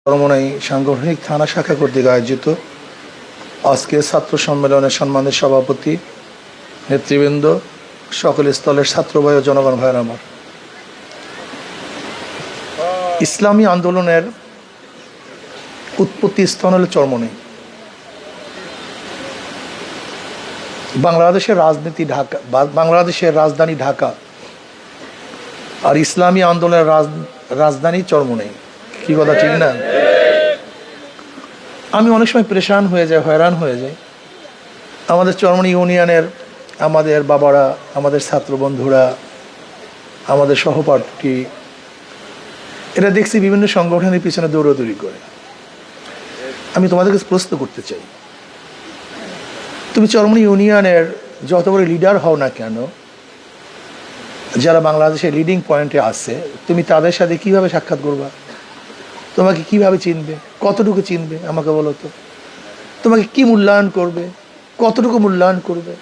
চরমোনাই সাংগঠনিক থানা শাখা কর্তৃক আয়োজিত আজকে ছাত্র সম্মেলনের সম্মানিত সভাপতি, নেতৃবৃন্দ, সকল স্তরের ছাত্রভাই ও জনগণ ভাইয়ের আমার, ইসলামী আন্দোলনের উৎপত্তি স্থান হল চরমোনাই। বাংলাদেশের রাজধানী ঢাকা আর ইসলামী আন্দোলনের রাজধানী চরমোনাই। কি কথা ঠিক না? আমি অনেক সময় পরেশান হয়ে যাই, হয়রান হয়ে যাই। আমাদের চরমোনাই ইউনিয়নের আমাদের বাবারা, আমাদের ছাত্র বন্ধুরা, আমাদের সহপাঠী, এরা দেখছি বিভিন্ন সংগঠনের পিছনে দৌড়াদৌড়ি করে। আমি তোমাদের কাছে প্রশ্ন করতে চাই, তুমি চরমোনাই ইউনিয়নের যত বড় লিডার হও না কেন, যারা বাংলাদেশের লিডিং পয়েন্টে আছে, তুমি তাদের সাথে কিভাবে সাক্ষাৎ করবা? তোমাকে কিভাবে চিনবে? কতটুকু চিনবে আমাকে বলো তো? তোমাকে কি মূল্যায়ন করবে? কতটুকু মূল্যায়ন করবে?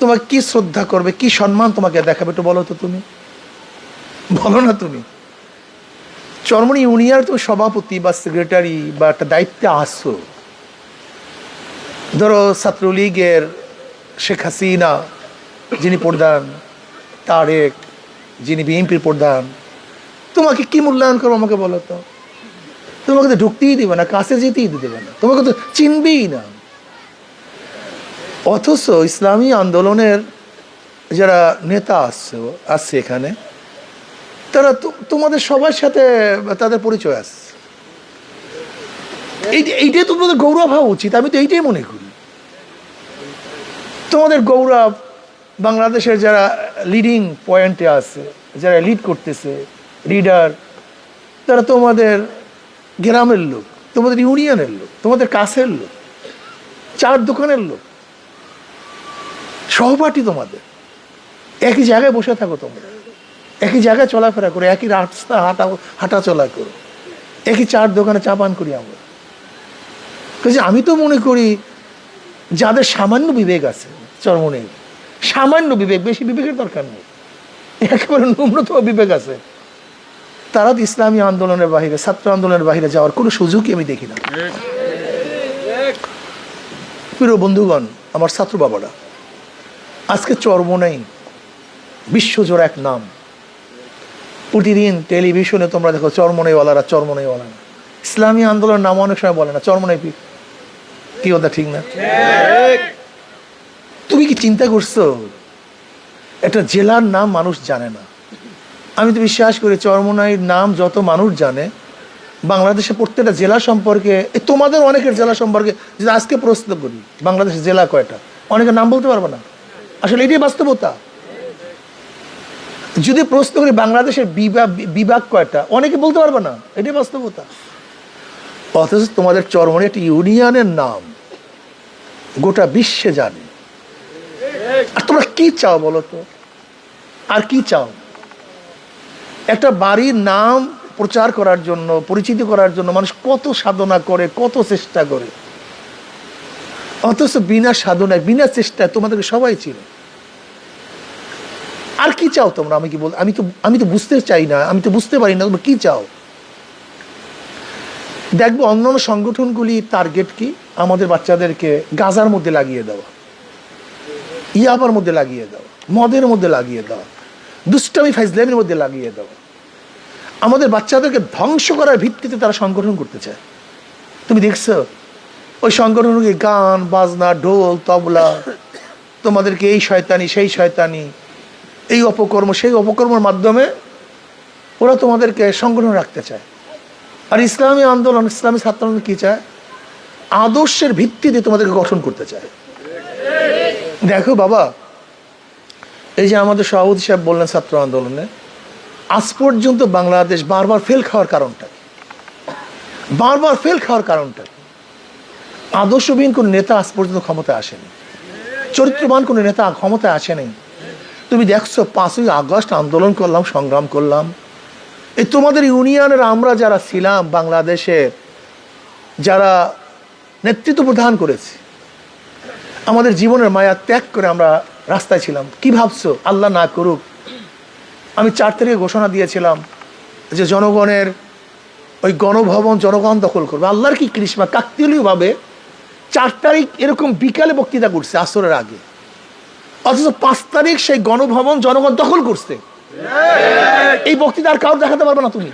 তোমাকে কি শ্রদ্ধা করবে? কি সম্মান তোমাকে দেখাবে? একটু বলো তো, তুমি বলো না। তুমি চরমোনাই ইউনিয়নের তুমি সভাপতি বা সেক্রেটারি বা একটা দায়িত্বে আসো। ধরো ছাত্রলীগের শেখ হাসিনা যিনি প্রধান, তারেক যিনি বিএনপির প্রধান, তোমাকে কি মূল্যায়ন করবো আমাকে বলো তো? তোমাকে তো ঢুকতেই দেবে না, কাছে যেতেই দেবে না, তোমাকে তো চিনবেই না। অথচ ইসলামী আন্দোলনের যারা নেতা আসছে এখানে, তারা তোমাদের সবার সাথে তাদের পরিচয় আসছে। এইটাই তোমাদের গৌরব হওয়া উচিত। আমি তো এইটাই মনে করি তোমাদের গৌরব। বাংলাদেশের যারা লিডিং পয়েন্টে আছে, যারা লিড করতেছে, লিডার, তারা তোমাদের গ্রামের লোক, তোমাদের ইউনিয়নের লোক, তোমাদের কাছের লোক, চার দোকানের লোক, সহপাঠী। তোমাদের একই জায়গায় বসে থাকো, তোমরা একই জায়গায় চলাফেরা করো, একই রাস্তা হাঁটা চলা করো, একই চার দোকানে চা পান করি আমরা। আমি তো মনে করি যাদের সামান্য বিবেক আছে চরমোনাই, সামান্য বিবেক, বেশি বিবেকের দরকার নেই, একেবারে ন্যূনতম বিবেক আছে, তারা তো ইসলামী আন্দোলনের বাহিরে, ছাত্র আন্দোলনের বাহিরে যাওয়ার কোনো সুযোগই আমি দেখি না। প্রিয় বন্ধুগণ, আমার ছাত্র বাবারা, আজকে চরমোনাই বিশ্বজোড়া এক নাম। প্রতিদিন টেলিভিশনে তোমরা দেখো চরমোনাইওয়ালারা। ইসলামী আন্দোলনের নাম অনেক সময় বলে না, চরমোনাই। কি কথা ঠিক না? তুমি কি চিন্তা করছো একটা জেলার নাম মানুষ জানে না? আমি তো বিশ্বাস করি চরমোনাইয়ের নাম যত মানুষ জানে, বাংলাদেশে প্রত্যেকটা জেলা সম্পর্কে, তোমাদের অনেকের জেলা সম্পর্কে যদি আজকে প্রশ্ন করি বাংলাদেশের জেলা কয়টা, অনেকের নাম বলতে পারবো না। আসলে এটাই বাস্তবতা। যদি প্রশ্ন করি বাংলাদেশের বিভাগ কয়টা, অনেকে বলতে পারবে না, এটাই বাস্তবতা। অথচ তোমাদের চরমোনাই একটা ইউনিয়নের নাম গোটা বিশ্বে জানে। আর তোমরা কি চাও বলো তো? আর কি চাও? একটা বাড়ির নাম প্রচার করার জন্য, পরিচিতি করার জন্য মানুষ কত সাধনা করে, কত চেষ্টা করে, অথচ বিনা সাধনায়, বিনা চেষ্টায় তোমাদেরকে সবাই চিনে। আর কি চাও তোমরা? আমি কি বল, আমি তো বুঝতে চাই না, আমি তো বুঝতে পারি না তোমরা কি চাও। দেখবো অন্যান্য সংগঠনগুলি টার্গেট কি? আমাদের বাচ্চাদেরকে গাজার মধ্যে লাগিয়ে দেওয়া, ইয়াবার মধ্যে লাগিয়ে দেওয়া, মদের মধ্যে লাগিয়ে দেওয়া, দুষ্টামি ফাইজলামের মধ্যে লাগিয়ে দেওয়া। আমাদের বাচ্চাদেরকে ধ্বংস করার ভিত্তিতে তারা সংগঠন করতে চায়। তুমি দেখছো ওই সংগঠনকে গান বাজনা, ঢোল তবলা, তোমাদেরকে এই শয়তানি সেই শয়তানি, এই অপকর্ম সেই অপকর্মের মাধ্যমে ওরা তোমাদেরকে সংগঠন রাখতে চায়। আর ইসলামী আন্দোলন, ইসলামী ছাত্র আন্দোলন কি চায়? আদর্শের ভিত্তিতে তোমাদেরকে গঠন করতে চায়। দেখো বাবা, এই যে আমাদের সভাপতি সাহেব বললেন ছাত্র আন্দোলনে আজ পর্যন্ত বাংলাদেশ বারবার ফেল খাওয়ার কারণটা কি? বারবার ফেল খাওয়ার কারণটা কি? আদর্শবিহীন কোন নেতা আজ পর্যন্ত ক্ষমতায় আসেনি, চরিত্রবান কোন নেতা ক্ষমতায় আসেনি। তুমি দেখছো 5ই আগস্ট আন্দোলন করলাম, সংগ্রাম করলাম, এই তোমাদের ইউনিয়নের আমরা যারা ছিলাম, বাংলাদেশের যারা নেতৃত্ব প্রদান করেছি, আমাদের জীবনের মায়া ত্যাগ করে আমরা রাস্তায় ছিলাম। কি ভাবছো? আল্লাহ না করুক আমি 4 তারিখে ঘোষণা দিয়েছিলাম যে জনগণের ওই গণভবন জনগণ দখল করবে। আল্লাহর কি কৃষ্ণা, কাকতালীয় ভাবে 4 তারিখ এরকম বিকালে বক্তৃতা করছে আসরের আগে, অথচ 5 তারিখ সেই গণভবন জনগণ দখল করছে। এই বক্তৃতা আর কাউর দেখাতে পারবে না তুমি,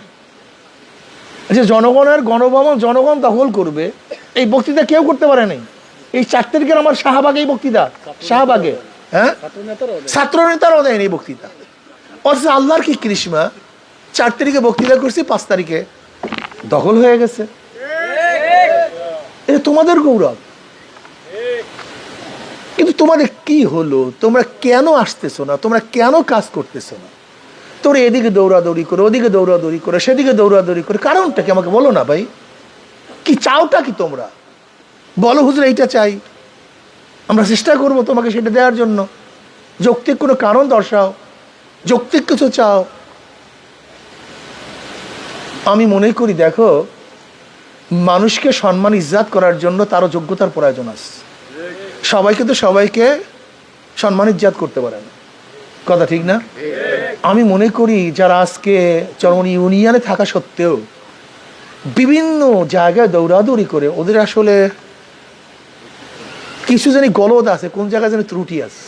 যে জনগণের গণভবন জনগণ দখল করবে, এই বক্তৃতা কেউ করতে পারে নাই। এই 4 তারিখের আমার শাহবাগে এই বক্তৃতা, শাহবাগে, হ্যাঁ, ছাত্র নেতারাও দেয়নি এই বক্তৃতা। অথচ আল্লাহর কি কৃষ্ণা, 4 তারিখে বক্তৃতা করছি, 5 তারিখে দখল হয়ে গেছে। এটা তোমাদের গৌরব। কিন্তু তোমাদের কি হলো? তোমরা কেন আসতেছো না? তোমরা কেন কাজ করতেছো না? তোমরা এদিকে দৌড়াদৌড়ি করে, ওদিকে দৌড়াদৌড়ি করে, সেদিকে দৌড়াদৌড়ি করে, কারণটা কি আমাকে বলো না ভাই? কি চাওটা কি তোমরা? বলো হুজুর এইটা চাই, আমরা চেষ্টা করব তোমাকে সেটা দেওয়ার জন্য। যৌক্তিক কোনো কারণ দর্শাও, যৌক্তিক কিছু চাও। আমি মনে করি, দেখো, মানুষকে সম্মান ইজ্জাত করার জন্য তারও যোগ্যতার প্রয়োজন আছে। সবাইকে তো সবাইকে সম্মান ইজ্জাত করতে পারে না, কথা ঠিক না? আমি মনে করি যারা আজকে চরমনি ইউনিয়নে থাকা সত্ত্বেও বিভিন্ন জায়গায় দৌড়াদৌড়ি করে, ওদের আসলে কিছু জানি গলদ আছে, কোন জায়গায় যেন ত্রুটি আছে,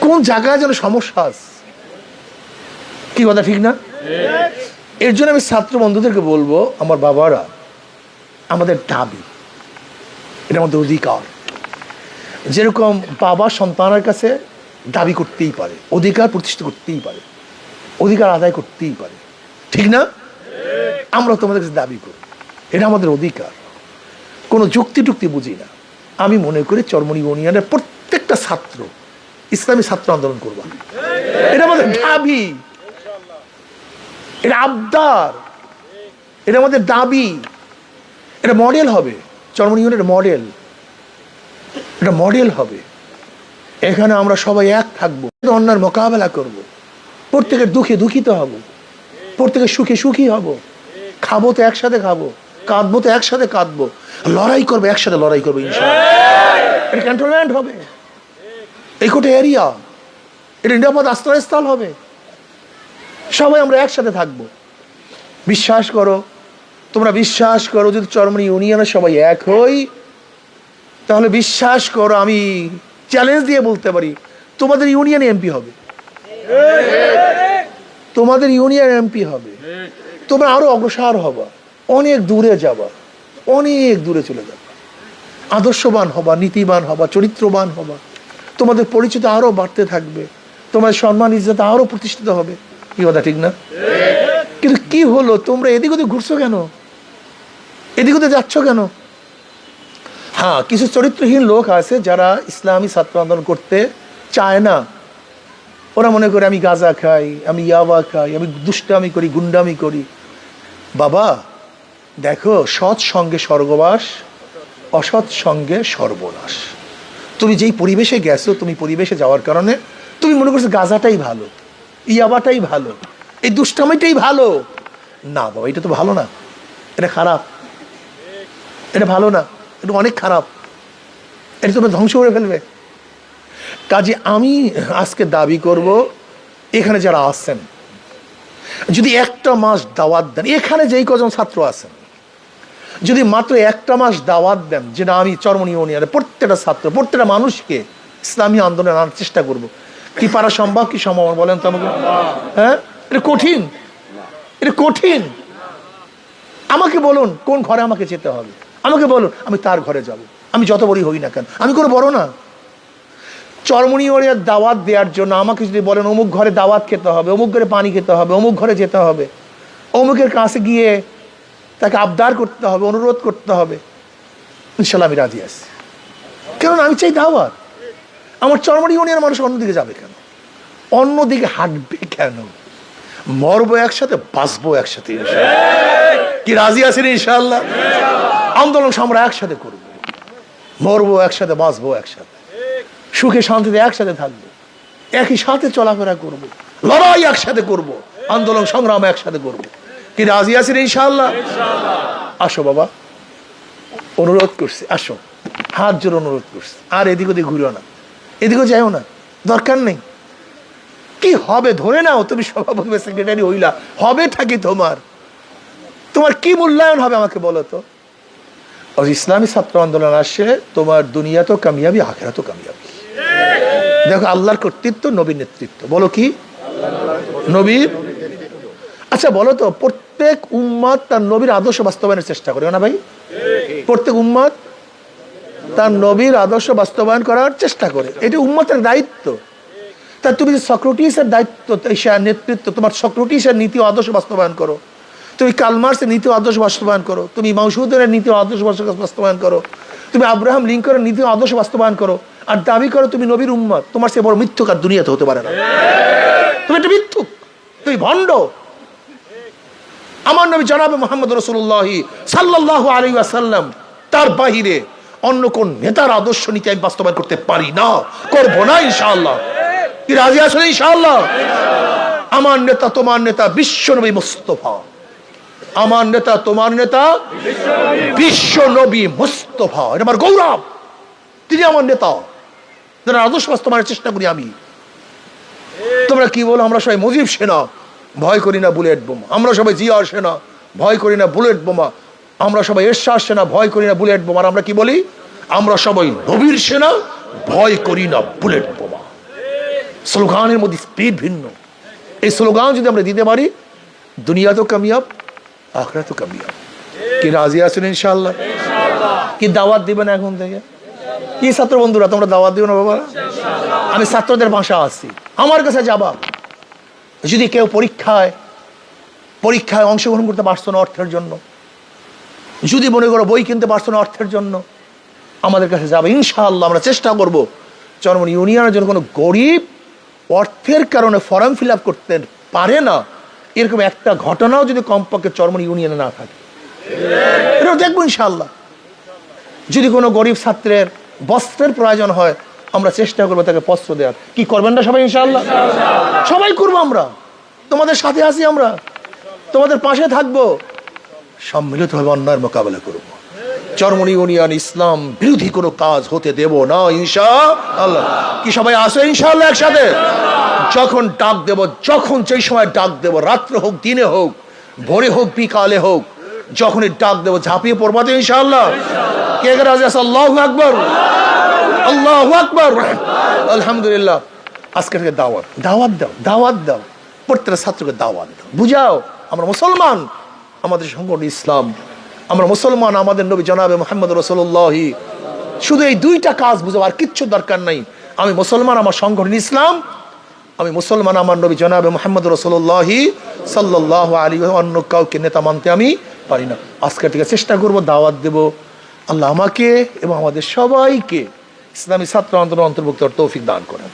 কোন জায়গায় যেন সমস্যা আছে, কি কথা ঠিক না? এর জন্য আমি ছাত্র বন্ধুদেরকে বলবো, আমার বাবারা, আমাদের দাবি, এটা আমাদের অধিকার। যেরকম বাবা সন্তানের কাছে দাবি করতেই পারে, অধিকার প্রতিষ্ঠা করতেই পারে, অধিকার আদায় করতেই পারে, ঠিক না? আমরা তোমাদের কাছে দাবি করি, এটা আমাদের অধিকার, কোনো যুক্তি টুক্তি বুঝি না। আমি মনে করি চরমনি ইউনিয়নের প্রত্যেকটা ছাত্র ইসলামী ছাত্র আন্দোলন করবা, এটা আমাদের দাবি, এটা আবদার, এটা আমাদের দাবি। এটা মডেল হবে, চরমনি ইউনিয়নের মডেল, এটা মডেল হবে। এখানে আমরা সবাই এক থাকবো, অন্যার মোকাবেলা করব, প্রত্যেকের দুঃখে দুঃখিত হব, প্রত্যেকের সুখে সুখী হব, খাবো তো একসাথে খাবো, কাঁদবো তো একসাথে কাঁদবো, লড়াই করবো একসাথে লড়াই করবো ইনশাআল্লাহ। এটা ক্যান্টনমেন্ট হবে, এই কোটে এরিয়া, এটা নিরাপদ আশ্রয়স্থল হবে, সবাই আমরা একসাথে থাকবো। বিশ্বাস করো, তোমরা বিশ্বাস করো, যদি চরমনি ইউনিয়নের সবাই এক হই, তাহলে বিশ্বাস করো, আমি চ্যালেঞ্জ দিয়ে বলতে পারি, তোমাদের ইউনিয়নে এমপি হবে, তোমাদের ইউনিয়ন এমপি হবে। তোমরা আরো অগ্রসর হবা, অনেক দূরে যাবা, অনেক দূরে চলে যাবা, আদর্শবান হবা, নীতিবান হবা, চরিত্রবান হবা, তোমাদের পরিচিত আরো বাড়তে থাকবে, তোমার সম্মান ইজ্জত আরো প্রতিষ্ঠিত হবে, কি কথা ঠিক না? কিন্তু কি হলো, তোমরা এদিক ওদিক ঘুরছো কেন? এদিক ওদিক যাচ্ছ কেন? হ্যাঁ, কিছু চরিত্রহীন লোক আছে যারা ইসলামী ছাত্র আন্দোলন করতে চায় না। ওরা মনে করে আমি গাঁজা খাই, আমি ইয়াবা খাই, আমি দুষ্টামি করি, গুন্ডামি করি। বাবা দেখো, সৎ সঙ্গে স্বর্গবাস, অসৎ সঙ্গে সর্বনাশ। তুমি যেই পরিবেশে গেছো, তুমি পরিবেশে যাওয়ার কারণে তুমি মনে করছো গাঁজাটাই ভালো, ইয়াবাটাই ভালো, এই দুষ্টামিটাই ভালো। না বাবা, এটা তো ভালো না, এটা খারাপ, এটা ভালো না, এটা অনেক খারাপ, এটা তুমি ধ্বংস করে ফেলবে। কাজে আমি আজকে দাবি করব, এখানে যারা আছেন, যদি একটা মাস দাওয়াত দেন, এখানে যেই কজন ছাত্র আছেন, যদি মাত্র একটা মাস দাওয়াত দেন, যেটা আমি চরমনি ইউনিয়নের প্রত্যেকটা ছাত্র, প্রত্যেকটা মানুষকে ইসলামী আন্দোলনে আনার চেষ্টা করব, কি পারা সম্ভব? কি সম্ভব বলেন তো আমাকে? হ্যাঁ, এটা কঠিন, এটা কঠিন। আমাকে বলুন কোন ঘরে আমাকে যেতে হবে, আমাকে বলুন, আমি তার ঘরে যাব, আমি যত বড়ই হই না কেন, আমি কোনো বড় না। চরমনি ইউনিয়নের দাওয়াত দেওয়ার জন্য আমাকে যদি বলেন অমুক ঘরে দাওয়াত খেতে হবে, অমুক ঘরে পানি খেতে হবে, অমুক ঘরে যেতে হবে, অমুকের কাছে গিয়ে তাকে আবদার করতে হবে, অনুরোধ করতে হবে, ইনশাল্লাহ আমি রাজি আছি। কারণ আমি চাই দাওয়াত। আমার চরমনি ইউনিয়নের মানুষ অন্যদিকে যাবে কেন, অন্যদিকে হাঁটবে কেন? মরবো একসাথে, বাঁচবো একসাথে, কি রাজি আছেন ইনশাল্লাহ? আন্দোলন আমরা একসাথে করবো, মরবো একসাথে, বাঁচবো একসাথে, সুখে শান্তিতে একসাথে থাকবো, একই সাথে চলাফেরা করব, লড়াই একসাথে করব, আন্দোলন সংগ্রাম একসাথে করব, কি রাজি আছেন ইনশাআল্লাহ? আসো বাবা, অনুরোধ করছি, আসো, হাত জোর অনুরোধ করছি, আর এদিক ওদিক ঘুরিও না, এদিকেও যাইও না, দরকার নেই। কি হবে ধরে নাও, তুমি সভাপতি সেক্রেটারি হইলা, হবে থাকি তোমার, তোমার কি মূল্যায়ন হবে আমাকে বলো তো? আর ইসলামী ছাত্র আন্দোলন আসে, তোমার দুনিয়া তো কামিয়াবি, আখেরা তো কামিয়াবি। দেখো আল্লাহর কর্তৃত্ব, নবীর নেতৃত্ব। বলো কি? নবীর। আচ্ছা বলো তো, প্রত্যেক উম্মাত তার নবীর আদর্শ বাস্তবায়নের চেষ্টা করে না ভাই? প্রত্যেক উম্মাত তার নবীর আদর্শ বাস্তবায়ন করার চেষ্টা করে, এটা উম্মতের দায়িত্ব। তা তুমি যে সক্রেটিসের দায়িত্ব, নেতৃত্ব, তোমার সক্রেটিসের নীতি আদর্শ বাস্তবায়ন করো, তুমি কালমার্সের নীতি আদর্শ বাস্তবায়ন করো, তুমি মাউসুদের নীতি আদর্শ বাস্তবায়ন করো, তুমি আব্রাহাম লিঙ্কনের নীতি আদর্শ বাস্তবায়ন করো, আর দাবি করো তুমি নবীর উম্মত। তোমার সে বড় মিথ্যুক আর দুনিয়াতে হতে পারে না। তুমি একটা মিথ্যুক, তুমি ভণ্ড। আমার নবী জনাবে মুহাম্মদ রাসূলুল্লাহ সাল্লাল্লাহু আলাইহি ওয়াসাল্লাম, তার বাহিরে অন্য কোন নেতার আদর্শ নীতি আমি বাস্তবায়ন করতে পারি না, করবো না ইনশাআল্লাহ। কি রাজি আছেন ইনশাআল্লাহ? আমার নেতা তোমার নেতা বিশ্ব নবী মুস্তাফা। আমার নেতা তোমার নেতা বিশ্ব নবী মুস্তাফা, এটা আমার গৌরব। তিনি আমার নেতা, যারা আদর্শ বাস্তবায়নের চেষ্টা করি আমি। তোমরা কি বলো? আমরা সবাই মুজিব সেনা, ভয় করি না বুলেট বোমা। আমরা সবাই জিয়ার সেনা, ভয় করি না বুলেট বোমা। আমরা সবাই এরশাদ সেনা, ভয় করি না বুলেট বোমা। আমরা কি বলি? আমরা সবাই নবীর সেনা, ভয় করি না বুলেট বোমা। স্লোগানের মধ্যে স্পিড ভিন্ন। এই স্লোগান যদি আমরা দিতে পারি, দুনিয়া তো কামিয়াব, আখরা তো কামিয়াব। কি রাজি আছেন ইনশাআল্লাহ? কি দাওয়াত দিবেন এখন থেকে? কি ছাত্র বন্ধুরা তোমরা দাওয়াত দিও না বাবা? আমি ছাত্রদের ভাষা আছি, আমার কাছে যাবা। যদি কেউ পরীক্ষায় অংশগ্রহণ করতে পারছো না অর্থের জন্য, যদি মনে করো বই কিনতে পারছো না অর্থের জন্য, আমাদের কাছে যাবে ইনশাআল্লাহ। আমরা চেষ্টা করবো চরমনি ইউনিয়নের জন্য কোনো গরিব অর্থের কারণে ফর্ম ফিল আপ করতে পারে না, এরকম একটা ঘটনাও যদি কমপক্ষে চরমনি ইউনিয়নে না থাকে, এটা দেখবো ইনশাআল্লাহ। যদি কোনো গরিব ছাত্রের বস্ত্রের প্রয়োজন হয়, আমরা চেষ্টা করবো তাকে বস্ত্র দেওয়ার। কি করবেন না সবাই ইনশাআল্লাহ? সবাই করবো। আমরা তোমাদের সাথে আছি, আমরা তোমাদের পাশে থাকবো, সম্মিলিতভাবে অন্যায়ের মোকাবেলা করবো। চরমনি ইউনিয়ন ইসলাম বিরোধী কোনো কাজ হতে দেব না ইনশাআল্লাহ। কি সবাই আসো ইনশাআল্লাহ একসাথে? যখন ডাক দেব, যখন যেই সময় ডাক দেব, রাত্রে হোক দিনে হোক, ভোরে হোক বিকালে হোক, যখনই ডাক দেব ঝাঁপিয়ে পড়বা তো ইনশাআল্লাহ। কে কে রাজি আছে? আল্লাহু আকবার, আল্লাহু আকবার, আলহামদুলিল্লাহ। আজকে থেকে দাওয়াত দাও, দাওয়াত দাও, প্রত্যেকটা ছাত্রকে দাওয়াত দাও, বুঝাও আমরা মুসলমান, আমাদের সংগঠন ইসলাম, আমরা মুসলমান, আমাদের নবী জনাবে মুহাম্মদ রাসূলুল্লাহ। শুধু এই দুইটা কাজ বুঝাও, আর কিচ্ছু দরকার নাই। আমি মুসলমান, আমার সংগঠন ইসলাম, আমি মুসলমান, আমার নবী জনাবে মুহাম্মদ রাসূলুল্লাহ সাল্লাল্লাহু আলাইহি ওয়া সাল্লাম। অন্য কাউকে নেতা মানতে আমি পারি না। আজকে থেকে চেষ্টা করব, দাওয়াত দেব। আল্লাহ আমাকে এবং আমাদের সবাইকে ইসলামী ছাত্র আন্দোলন অন্তর্ভুক্ত তৌফিক দান করেন।